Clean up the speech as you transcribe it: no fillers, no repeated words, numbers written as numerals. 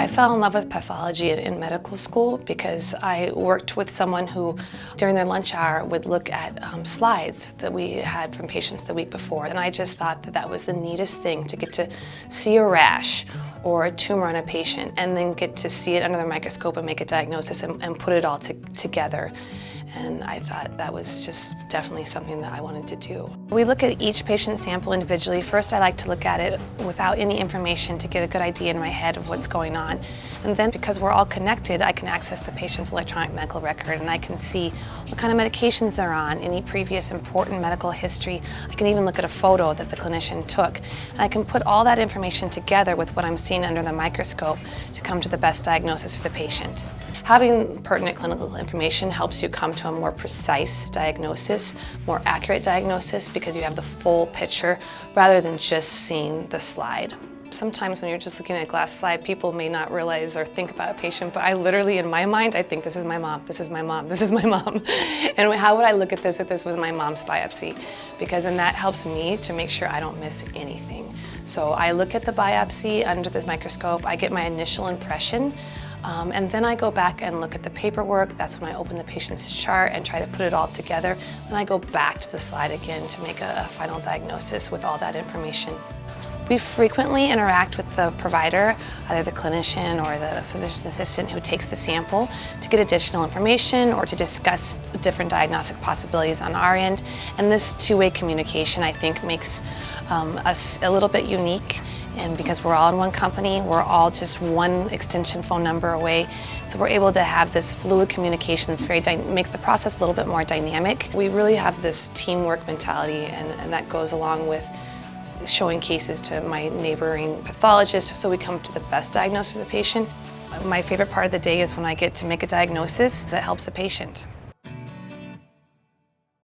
I fell in love with pathology in medical school because I worked with someone who, during their lunch hour, would look at slides that we had from patients the week before. And I just thought that that was the neatest thing, to get to see a rash or a tumor on a patient and then get to see it under the microscope and make a diagnosis and put it all together. And I thought that was just definitely something that I wanted to do. We look at each patient sample individually. First, I like to look at it without any information to get a good idea in my head of what's going on. And then, because we're all connected, I can access the patient's electronic medical record and I can see what kind of medications they're on, any previous important medical history. I can even look at a photo that the clinician took. And I can put all that information together with what I'm seeing under the microscope to come to the best diagnosis for the patient. Having pertinent clinical information helps you come to a more precise diagnosis, more accurate diagnosis, because you have the full picture rather than just seeing the slide. Sometimes when you're just looking at a glass slide, people may not realize or think about a patient, but I literally, in my mind, I think, this is my mom, this is my mom, this is my mom. And how would I look at this if this was my mom's biopsy? Because then that helps me to make sure I don't miss anything. So I look at the biopsy under the microscope, I get my initial impression, and then I go back and look at the paperwork. That's when I open the patient's chart and try to put it all together. And I go back to the slide again to make a final diagnosis with all that information. We frequently interact with the provider, either the clinician or the physician's assistant who takes the sample, to get additional information or to discuss different diagnostic possibilities on our end. And this two-way communication, I think, makes us a little bit unique. And because we're all in one company, we're all just one extension phone number away. So we're able to have this fluid communication that's makes the process a little bit more dynamic. We really have this teamwork mentality, and that goes along with showing cases to my neighboring pathologist so we come to the best diagnosis of the patient. My favorite part of the day is when I get to make a diagnosis that helps the patient.